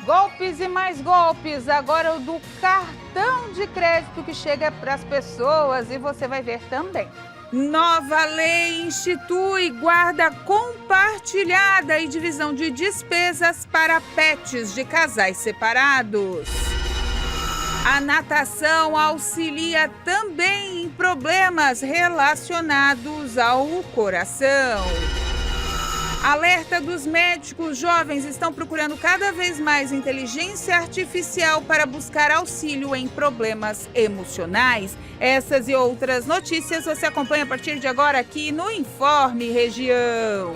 Golpes e mais golpes, agora o do cartão de crédito que chega para as pessoas e você vai ver também. Nova lei institui guarda compartilhada e divisão de despesas para pets de casais separados. A natação auxilia também em problemas relacionados ao coração. Alerta dos médicos: jovens estão procurando cada vez mais inteligência artificial para buscar auxílio em problemas emocionais. Essas e outras notícias você acompanha a partir de agora aqui no Informe Região.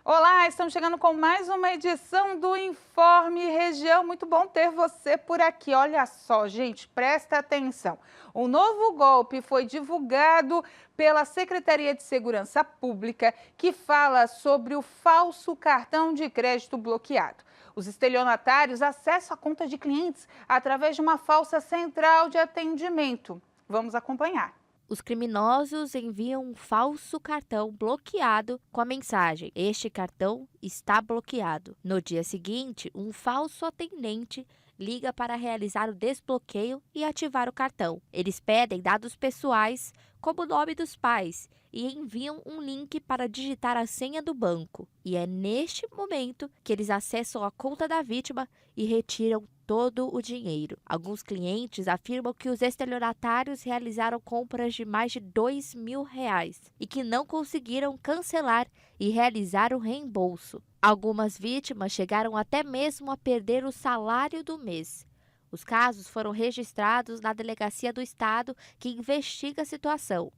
Olá, estamos chegando com mais uma edição do Informe Região. Muito bom ter você por aqui. Olha só, gente, presta atenção. Um novo golpe foi divulgado pela Secretaria de Segurança Pública que fala sobre o falso cartão de crédito bloqueado. Os estelionatários acessam a conta de clientes através de uma falsa central de atendimento. Vamos acompanhar. Os criminosos enviam um falso cartão bloqueado com a mensagem: "Este cartão está bloqueado". No dia seguinte, um falso atendente liga para realizar o desbloqueio e ativar o cartão. Eles pedem dados pessoais, como o nome dos pais, e enviam um link para digitar a senha do banco. E é neste momento que eles acessam a conta da vítima e retiram todo o dinheiro. Alguns clientes afirmam que os estelionatários realizaram compras de mais de R$ 2.000 e que não conseguiram cancelar e realizar o reembolso. Algumas vítimas chegaram até mesmo a perder o salário do mês. Os casos foram registrados na Delegacia do Estado, que investiga a situação.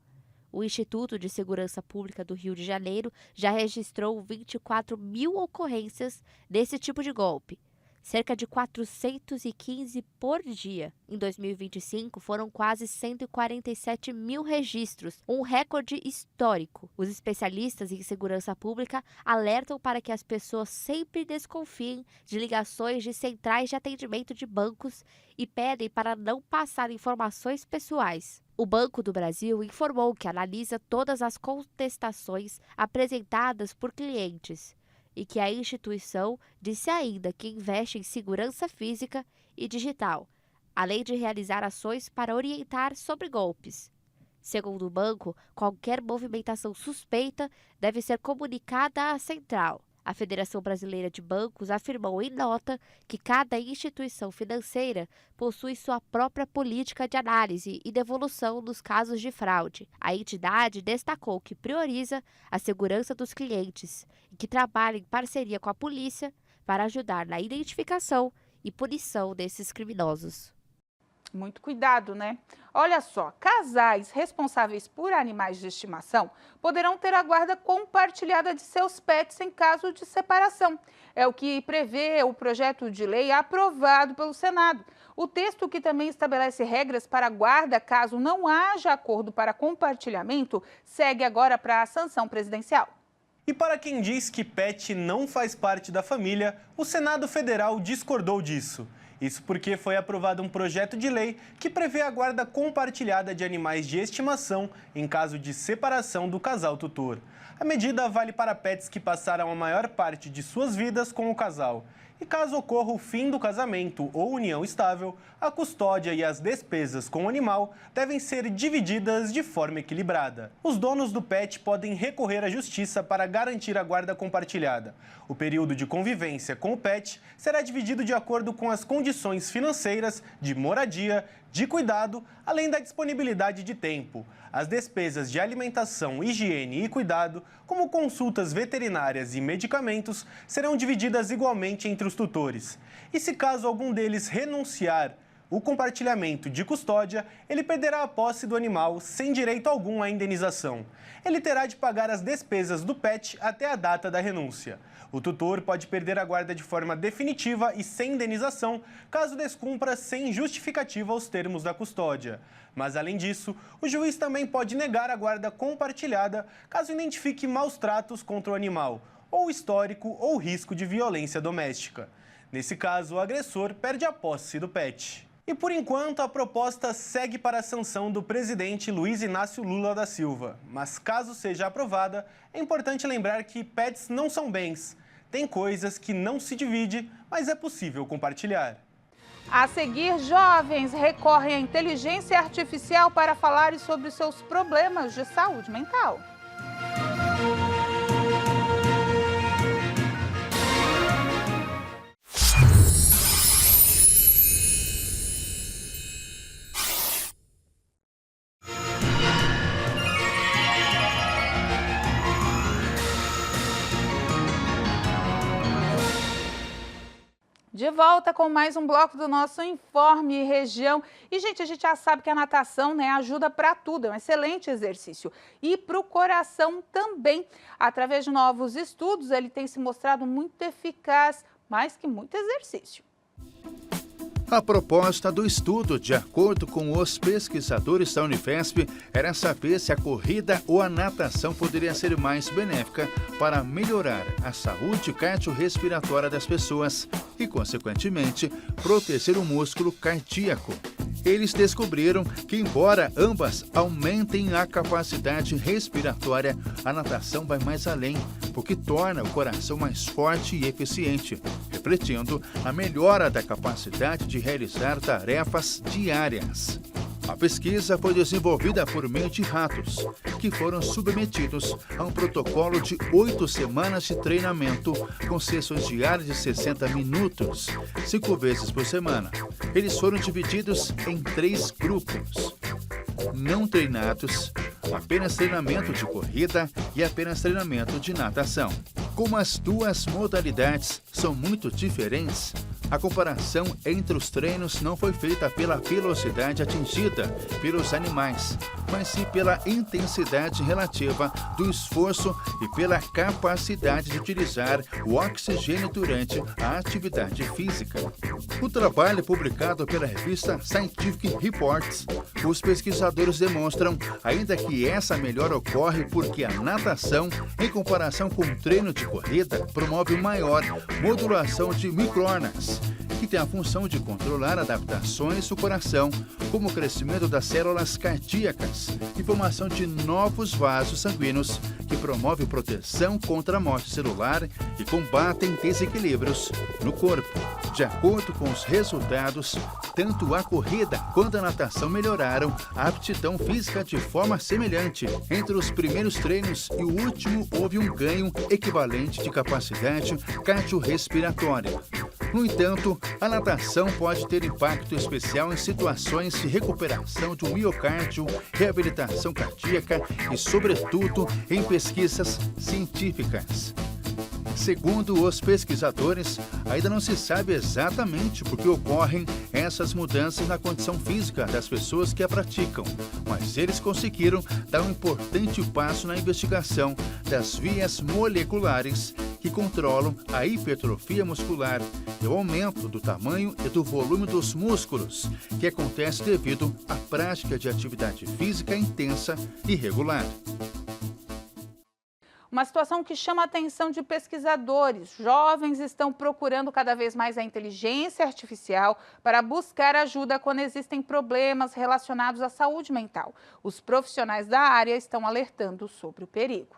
O Instituto de Segurança Pública do Rio de Janeiro já registrou 24.000 ocorrências desse tipo de golpe. Cerca de 415 por dia. Em 2025, foram quase 147.000 registros, um recorde histórico. Os especialistas em segurança pública alertam para que as pessoas sempre desconfiem de ligações de centrais de atendimento de bancos e pedem para não passar informações pessoais. O Banco do Brasil informou que analisa todas as contestações apresentadas por clientes e que a instituição disse ainda que investe em segurança física e digital, além de realizar ações para orientar sobre golpes. Segundo o banco, qualquer movimentação suspeita deve ser comunicada à central. A Federação Brasileira de Bancos afirmou em nota que cada instituição financeira possui sua própria política de análise e devolução nos casos de fraude. A entidade destacou que prioriza a segurança dos clientes e que trabalha em parceria com a polícia para ajudar na identificação e punição desses criminosos. Muito cuidado, né? Olha só, casais responsáveis por animais de estimação poderão ter a guarda compartilhada de seus pets em caso de separação. É o que prevê o projeto de lei aprovado pelo Senado. O texto, que também estabelece regras para a guarda caso não haja acordo para compartilhamento, segue agora para a sanção presidencial. E para quem diz que pet não faz parte da família, o Senado Federal discordou disso. Isso porque foi aprovado um projeto de lei que prevê a guarda compartilhada de animais de estimação em caso de separação do casal tutor. A medida vale para pets que passaram a maior parte de suas vidas com o casal. E caso ocorra o fim do casamento ou união estável, a custódia e as despesas com o animal devem ser divididas de forma equilibrada. Os donos do pet podem recorrer à justiça para garantir a guarda compartilhada. O período de convivência com o pet será dividido de acordo com as condições financeiras, de moradia, de cuidado, além da disponibilidade de tempo. As despesas de alimentação, higiene e cuidado, como consultas veterinárias e medicamentos, serão divididas igualmente entre os tutores. E se caso algum deles renunciar o compartilhamento de custódia, ele perderá a posse do animal sem direito algum à indenização. Ele terá de pagar as despesas do pet até a data da renúncia. O tutor pode perder a guarda de forma definitiva e sem indenização, caso descumpra sem justificativa os termos da custódia. Mas, além disso, o juiz também pode negar a guarda compartilhada, caso identifique maus tratos contra o animal, ou histórico ou risco de violência doméstica. Nesse caso, o agressor perde a posse do pet. E por enquanto, a proposta segue para a sanção do presidente Luiz Inácio Lula da Silva. Mas caso seja aprovada, é importante lembrar que pets não são bens. Tem coisas que não se divide, mas é possível compartilhar. A seguir, jovens recorrem à inteligência artificial para falarem sobre seus problemas de saúde mental. De volta com mais um bloco do nosso Informe Região. E, gente, a gente já sabe que a natação, né, ajuda para tudo, é um excelente exercício. E para o coração também. Através de novos estudos, ele tem se mostrado muito eficaz, mais que muito exercício. A proposta do estudo, de acordo com os pesquisadores da Unifesp, era saber se a corrida ou a natação poderia ser mais benéfica para melhorar a saúde cardiorrespiratória das pessoas e, consequentemente, proteger o músculo cardíaco. Eles descobriram que, embora ambas aumentem a capacidade respiratória, a natação vai mais além, porque torna o coração mais forte e eficiente, refletindo a melhora da capacidade de realizar tarefas diárias. A pesquisa foi desenvolvida por meio de ratos, que foram submetidos a um protocolo de 8 semanas de treinamento, com sessões diárias de 60 minutos, 5 vezes por semana. Eles foram divididos em 3 grupos: não treinados, apenas treinamento de corrida e apenas treinamento de natação. Como as duas modalidades são muito diferentes, a comparação entre os treinos não foi feita pela velocidade atingida pelos animais, mas sim pela intensidade relativa do esforço e pela capacidade de utilizar o oxigênio durante a atividade física. O trabalho publicado pela revista Scientific Reports, os pesquisadores demonstram ainda que essa melhora ocorre porque a natação, em comparação com o treino de corrida, promove maior modulação de micro-RNAs, que tem a função de controlar adaptações do coração, como o crescimento das células cardíacas e formação de novos vasos sanguíneos, que promove proteção contra a morte celular e combatem desequilíbrios no corpo. De acordo com os resultados, tanto a corrida quanto a natação melhoraram a aptidão física de forma semelhante. Entre os primeiros treinos e o último, houve um ganho equivalente de capacidade cardiorrespiratória. No entanto, a natação pode ter impacto especial em situações de recuperação do miocárdio, reabilitação cardíaca e, sobretudo, em pesquisas científicas. Segundo os pesquisadores, ainda não se sabe exatamente por que ocorrem essas mudanças na condição física das pessoas que a praticam, mas eles conseguiram dar um importante passo na investigação das vias moleculares que controlam a hipertrofia muscular e o aumento do tamanho e do volume dos músculos, que acontece devido à prática de atividade física intensa e regular. Uma situação que chama a atenção de pesquisadores. Jovens estão procurando cada vez mais a inteligência artificial para buscar ajuda quando existem problemas relacionados à saúde mental. Os profissionais da área estão alertando sobre o perigo.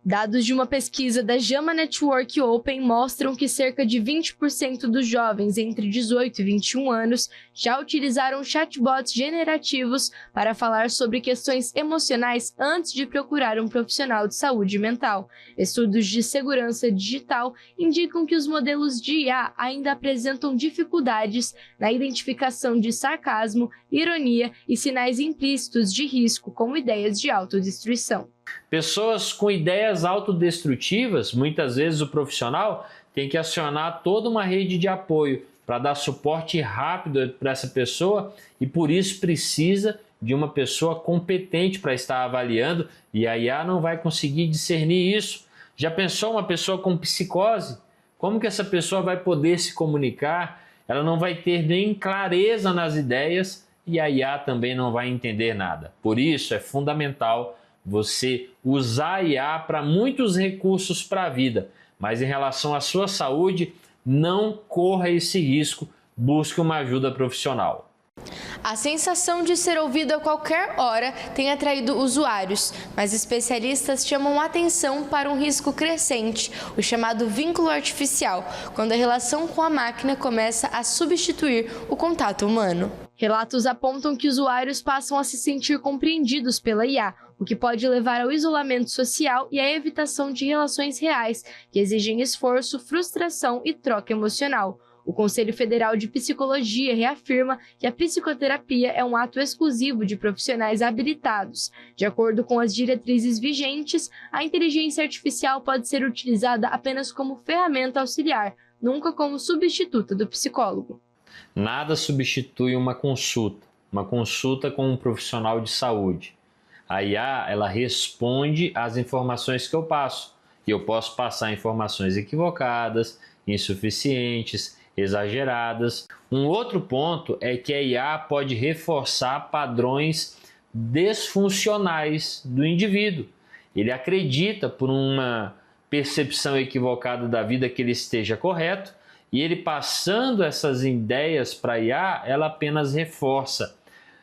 Dados de uma pesquisa da JAMA Network Open mostram que cerca de 20% dos jovens entre 18 e 21 anos já utilizaram chatbots generativos para falar sobre questões emocionais antes de procurar um profissional de saúde mental. Estudos de segurança digital indicam que os modelos de IA ainda apresentam dificuldades na identificação de sarcasmo, ironia e sinais implícitos de risco, como ideias de autodestruição. Pessoas com ideias autodestrutivas, muitas vezes o profissional tem que acionar toda uma rede de apoio para dar suporte rápido para essa pessoa e por isso precisa de uma pessoa competente para estar avaliando e a IA não vai conseguir discernir isso. Já pensou uma pessoa com psicose? Como que essa pessoa vai poder se comunicar? Ela não vai ter nem clareza nas ideias e a IA também não vai entender nada. Por isso é fundamental você usar a IA para muitos recursos para a vida, Mas em relação à sua saúde, não corra esse risco, busque uma ajuda profissional. A sensação de ser ouvido a qualquer hora tem atraído usuários, mas especialistas chamam atenção para um risco crescente, o chamado vínculo artificial, quando a relação com a máquina começa a substituir o contato humano. Relatos apontam que usuários passam a se sentir compreendidos pela IA, o que pode levar ao isolamento social e à evitação de relações reais, que exigem esforço, frustração e troca emocional. O Conselho Federal de Psicologia reafirma que a psicoterapia é um ato exclusivo de profissionais habilitados. De acordo com as diretrizes vigentes, a inteligência artificial pode ser utilizada apenas como ferramenta auxiliar, nunca como substituta do psicólogo. Nada substitui uma consulta com um profissional de saúde. A IA, ela responde às informações que eu passo, e eu posso passar informações equivocadas, insuficientes, exageradas. Um outro ponto é que a IA pode reforçar padrões disfuncionais do indivíduo. Ele acredita, por uma percepção equivocada da vida, que ele esteja correto, e ele passando essas ideias para a IA, ela apenas reforça.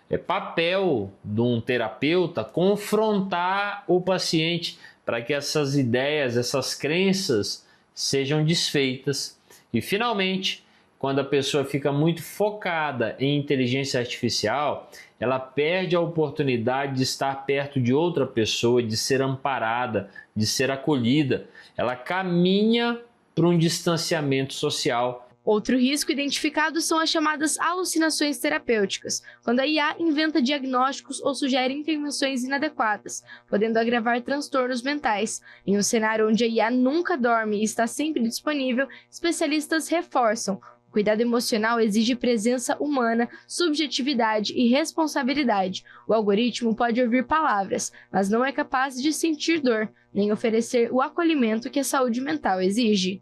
É papel de um terapeuta confrontar o paciente para que essas ideias, essas crenças sejam desfeitas. E, finalmente, quando a pessoa fica muito focada em inteligência artificial, ela perde a oportunidade de estar perto de outra pessoa, de ser amparada, de ser acolhida. Ela caminha para um distanciamento social. Outro risco identificado são as chamadas alucinações terapêuticas, quando a IA inventa diagnósticos ou sugere intervenções inadequadas, podendo agravar transtornos mentais. Em um cenário onde a IA nunca dorme e está sempre disponível, especialistas reforçam: o cuidado emocional exige presença humana, subjetividade e responsabilidade. O algoritmo pode ouvir palavras, mas não é capaz de sentir dor, nem oferecer o acolhimento que a saúde mental exige.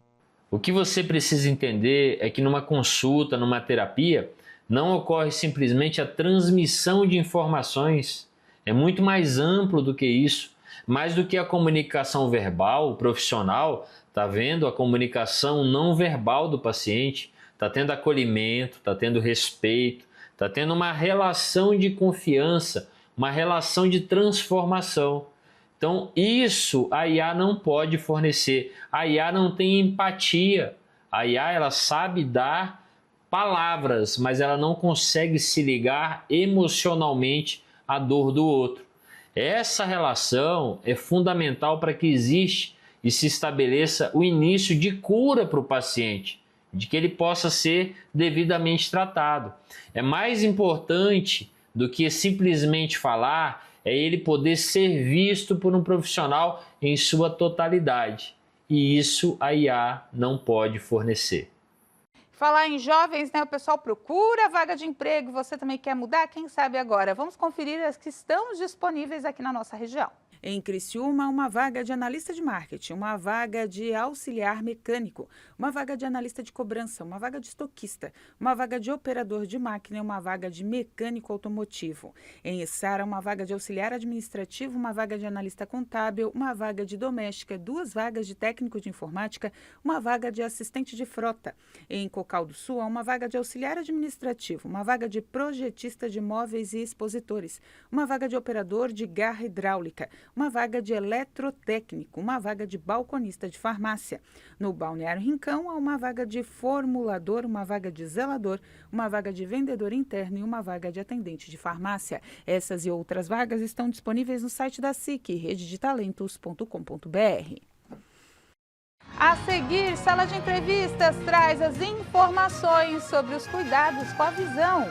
O que você precisa entender é que numa consulta, numa terapia, não ocorre simplesmente a transmissão de informações. É muito mais amplo do que isso. Mais do que a comunicação verbal, profissional, está vendo a comunicação não verbal do paciente, está tendo acolhimento, está tendo respeito, está tendo uma relação de confiança, uma relação de transformação. Então, isso a IA não pode fornecer. A IA não tem empatia. A IA, ela sabe dar palavras, mas ela não consegue se ligar emocionalmente à dor do outro. Essa relação é fundamental para que exista e se estabeleça o início de cura para o paciente, de que ele possa ser devidamente tratado. É mais importante do que simplesmente falar, é ele poder ser visto por um profissional em sua totalidade. E isso a IA não pode fornecer. Falar em jovens, né? O pessoal procura vaga de emprego. Você também quer mudar? Quem sabe agora? Vamos conferir as que estão disponíveis aqui na nossa região. Em Criciúma, uma vaga de analista de marketing, uma vaga de auxiliar mecânico, uma vaga de analista de cobrança, uma vaga de estoquista, uma vaga de operador de máquina e uma vaga de mecânico automotivo. Em Içara, uma vaga de auxiliar administrativo, uma vaga de analista contábil, uma vaga de doméstica, 2 vagas de técnico de informática, uma vaga de assistente de frota. Em Cocal do Sul, há uma vaga de auxiliar administrativo, uma vaga de projetista de móveis e expositores, uma vaga de operador de garra hidráulica, uma vaga de eletrotécnico, uma vaga de balconista de farmácia. No Balneário Rincão, há uma vaga de formulador, uma vaga de zelador, uma vaga de vendedor interno e uma vaga de atendente de farmácia. Essas e outras vagas estão disponíveis no site da SIC, rededetalentos.com.br. A seguir, Sala de Entrevistas traz as informações sobre os cuidados com a visão.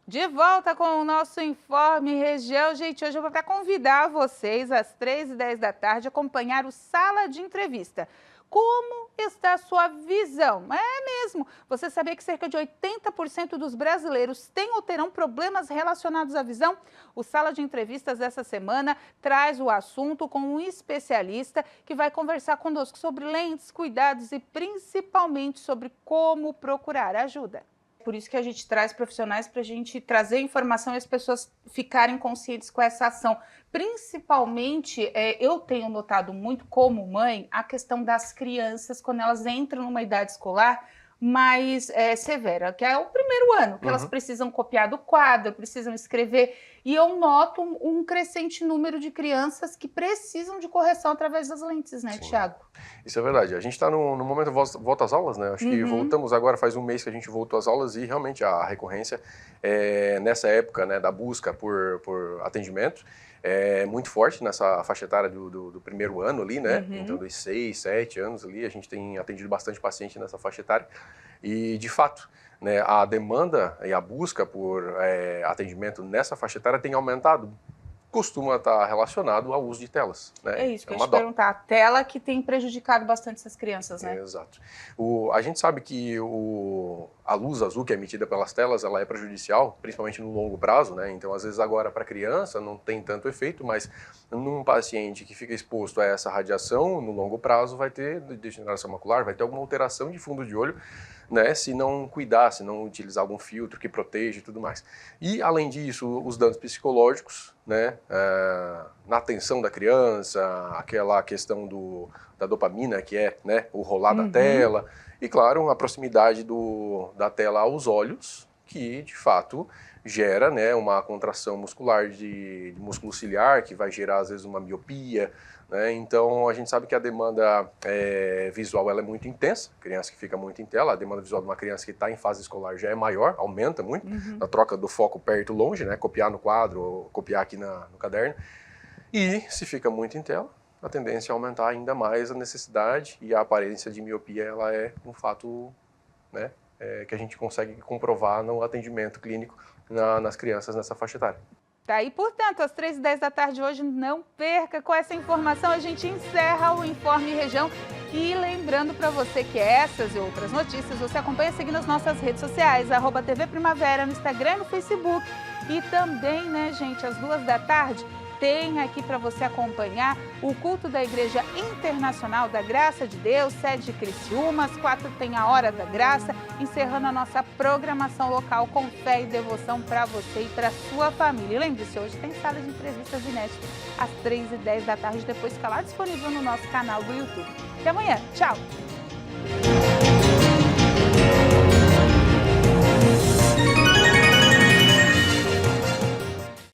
De volta com o nosso Informe Região. Gente, hoje eu vou convidar vocês às 3h10 da tarde a acompanhar o Sala de Entrevista como está a sua visão. É mesmo. Você sabia que cerca de 80% dos brasileiros têm ou terão problemas relacionados à visão? O Sala de Entrevistas dessa semana traz o assunto com um especialista que vai conversar conosco sobre lentes, cuidados e principalmente sobre como procurar ajuda. Por isso que a gente traz profissionais para a gente trazer informação e as pessoas ficarem conscientes com essa ação. Principalmente, eu tenho notado muito como mãe, a questão das crianças quando elas entram numa idade escolar mais severa, que é o primeiro ano, que elas precisam copiar do quadro, precisam escrever. E eu noto um crescente número de crianças que precisam de correção através das lentes, né, Thiago? Isso é verdade. A gente está no momento volta às aulas, né? Acho que voltamos agora, faz um mês que a gente voltou às aulas e realmente a recorrência nessa época, né, da busca por atendimento é muito forte nessa faixa etária do primeiro ano ali, né? Então, dos 6, 7 anos ali, a gente tem atendido bastante paciente nessa faixa etária. E, de fato, né, a demanda e a busca por atendimento nessa faixa etária tem aumentado. Costuma estar relacionado ao uso de telas, né? É isso que eu ia te perguntar. A tela que tem prejudicado bastante essas crianças, né? Exato. A gente sabe que a luz azul que é emitida pelas telas, ela é prejudicial, principalmente no longo prazo, né? Então, às vezes, agora para criança não tem tanto efeito, mas num paciente que fica exposto a essa radiação, no longo prazo vai ter degeneração macular, vai ter alguma alteração de fundo de olho, né, se não cuidar, se não utilizar algum filtro que proteja e tudo mais. E, além disso, os danos psicológicos, né, na atenção da criança, aquela questão da dopamina, que é, né, o rolar da tela, e, claro, a proximidade da tela aos olhos, que, de fato, gera, né, uma contração muscular de músculo ciliar, que vai gerar, às vezes, uma miopia, né? Então, a gente sabe que a demanda visual ela é muito intensa, criança que fica muito em tela, a demanda visual de uma criança que está em fase escolar já é maior, aumenta muito, na troca do foco perto e longe, né? Copiar no quadro ou copiar aqui no caderno. E, se fica muito em tela, a tendência é aumentar ainda mais a necessidade e a aparência de miopia, ela é um fato, né, que a gente consegue comprovar no atendimento clínico nas crianças nessa faixa etária. Tá aí, portanto, às 3h10 da tarde hoje, não perca. Com essa informação, a gente encerra o Informe Região. E lembrando para você que essas e outras notícias você acompanha seguindo as nossas redes sociais, @TV Primavera, no Instagram e no Facebook. E também, né, gente, às 2h da tarde, tem aqui para você acompanhar o culto da Igreja Internacional da Graça de Deus, sede de Criciúma. Às 4h tem a Hora da Graça, encerrando a nossa programação local com fé e devoção para você e para sua família. E lembre-se, hoje tem sala de entrevistas inéditas às 3h10 da tarde, depois fica lá disponível no nosso canal do YouTube. Até amanhã. Tchau!